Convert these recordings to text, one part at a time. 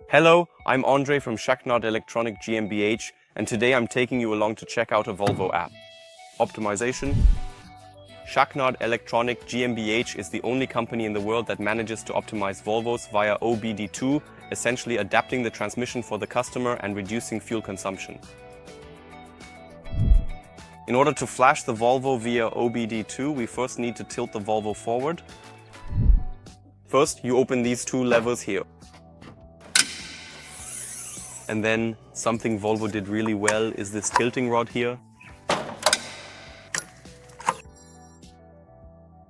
Hello, I'm Andre from Schaknat Electronic GmbH, and today I'm taking you along to check out a Volvo app. Optimization. Schaknat Electronic GmbH is the only company in the world that manages to optimize Volvos via OBD2, essentially adapting the transmission for the customer and reducing fuel consumption. In order to flash the Volvo via OBD2, we first need to tilt the Volvo forward. First, you open these two levers here. And then something Volvo did really well is this tilting rod here.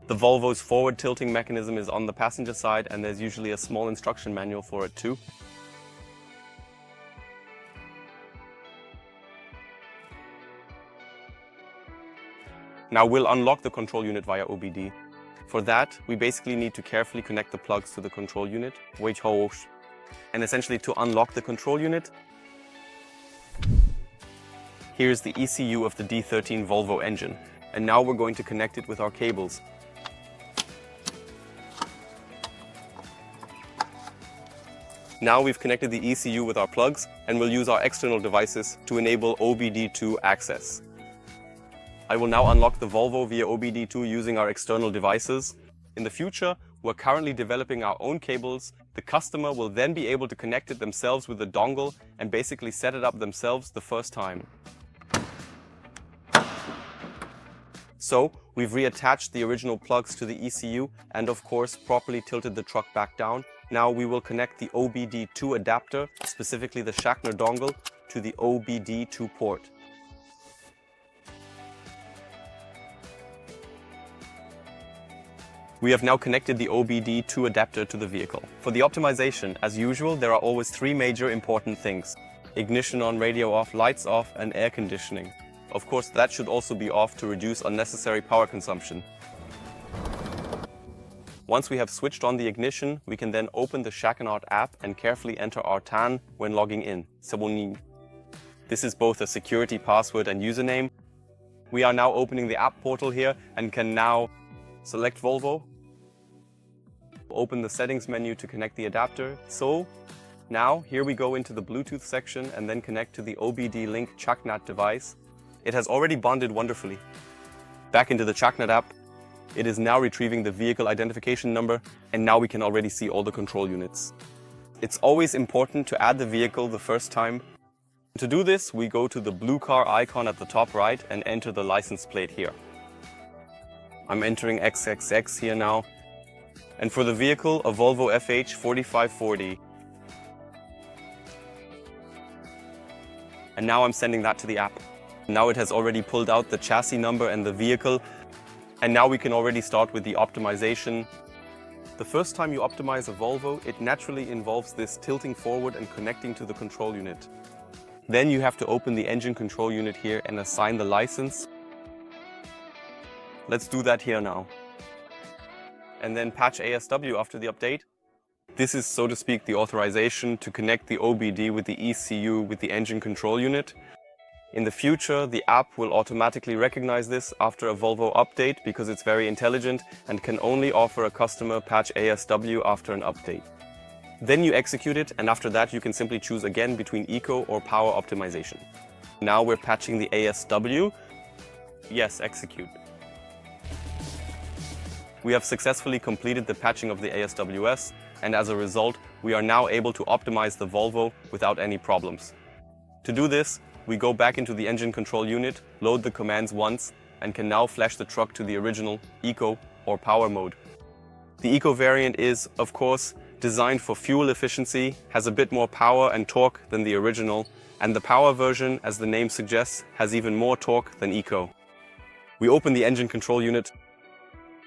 The Volvo's forward tilting mechanism is on the passenger side, and there's usually a small instruction manual for it too. Now we'll unlock the control unit via OBD. For that, we basically need to carefully connect the plugs to the control unit, and essentially to unlock the control unit, here's the ECU of the D13 Volvo engine. And now we're going to connect it with our cables. Now we've connected the ECU with our plugs, and we'll use our external devices to enable OBD2 access. I will now unlock the Volvo via OBD2 using our external devices. In the future, we're currently developing our own cables. The customer will then be able to connect it themselves with a dongle and basically set it up themselves the first time. So, we've reattached the original plugs to the ECU and of course properly tilted the truck back down. Now we will connect the OBD2 adapter, specifically the Schaknat dongle, to the OBD2 port. We have now connected the OBD2 adapter to the vehicle. For the optimization, as usual, there are always three major important things: ignition on, radio off, lights off, and air conditioning. Of course, that should also be off to reduce unnecessary power consumption. Once we have switched on the ignition, we can then open the Schaknat app and carefully enter our TAN when logging in. This is both a security password and username. We are now opening the app portal here and can now select Volvo. Open the settings menu to connect the adapter. So now here we go into the Bluetooth section and then connect to the OBD Link Schaknat device. It has already bonded wonderfully. Back into the Schaknat app. It is now retrieving the vehicle identification number, and now we can already see all the control units. It's always important to add the vehicle the first time. To do this, we go to the blue car icon at the top right and enter the license plate here. I'm entering XXX here now. And for the vehicle, a Volvo FH 4540. And now I'm sending that to the app. Now it has already pulled out the chassis number and the vehicle. And now we can already start with the optimization. The first time you optimize a Volvo, it naturally involves this tilting forward and connecting to the control unit. Then you have to open the engine control unit here and assign the license. Let's do that here now. And then patch ASW after the update. This is, so to speak, the authorization to connect the OBD with the ECU with the engine control unit. In the future, the app will automatically recognize this after a Volvo update because it's very intelligent and can only offer a customer patch ASW after an update. Then you execute it, and after that you can simply choose again between eco or power optimization. Now we're patching the ASW. Yes, execute. We have successfully completed the patching of the ASWS, and as a result, we are now able to optimize the Volvo without any problems. To do this, we go back into the engine control unit, load the commands once, and can now flash the truck to the original eco or power mode. The eco variant is, of course, designed for fuel efficiency, has a bit more power and torque than the original, and the power version, as the name suggests, has even more torque than eco. We open the engine control unit,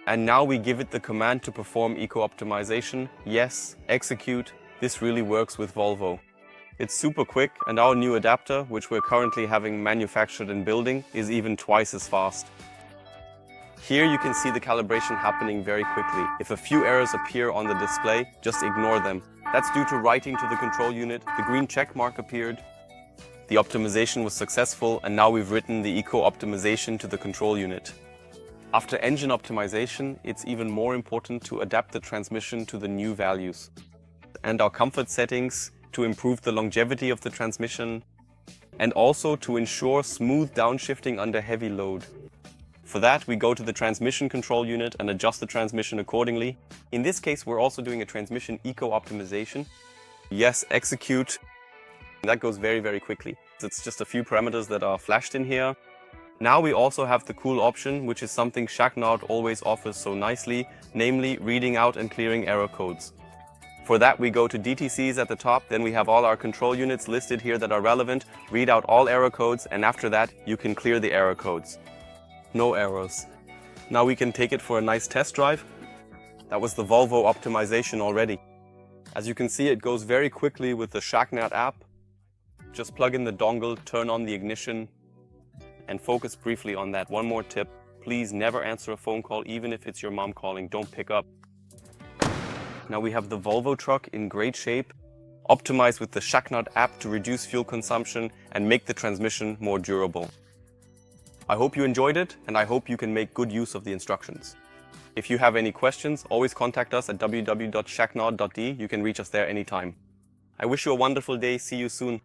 and now we give it the command to perform eco optimization. Yes, execute. This really works with Volvo. It's super quick, and our new adapter, which we're currently having manufactured and building, is even twice as fast. Here you can see the calibration happening very quickly. If a few errors appear on the display, just ignore them. That's due to writing to the control unit. The green check mark appeared. The optimization was successful, and now we've written the eco optimization to the control unit. After engine optimization, it's even more important to adapt the transmission to the new values. And our comfort settings to improve the longevity of the transmission, and also to ensure smooth downshifting under heavy load. For that, we go to the transmission control unit and adjust the transmission accordingly. In this case, we're also doing a transmission eco-optimization. Yes, execute. That goes very, very quickly. It's just a few parameters that are flashed in here. Now we also have the cool option, which is something Schaknat always offers so nicely, namely reading out and clearing error codes. For that, we go to DTCs at the top, then we have all our control units listed here that are relevant, read out all error codes, and after that, you can clear the error codes. No errors. Now we can take it for a nice test drive. That was the Volvo optimization already. As you can see, it goes very quickly with the Schaknat app. Just plug in the dongle, turn on the ignition, and focus briefly on that. One more tip, please never answer a phone call, even if it's your mom calling, don't pick up. Now we have the Volvo truck in great shape, optimized with the Schaknat app to reduce fuel consumption and make the transmission more durable. I hope you enjoyed it, and I hope you can make good use of the instructions. If you have any questions, always contact us at www.schaknat.de. You can reach us there anytime. I wish you a wonderful day. See you soon.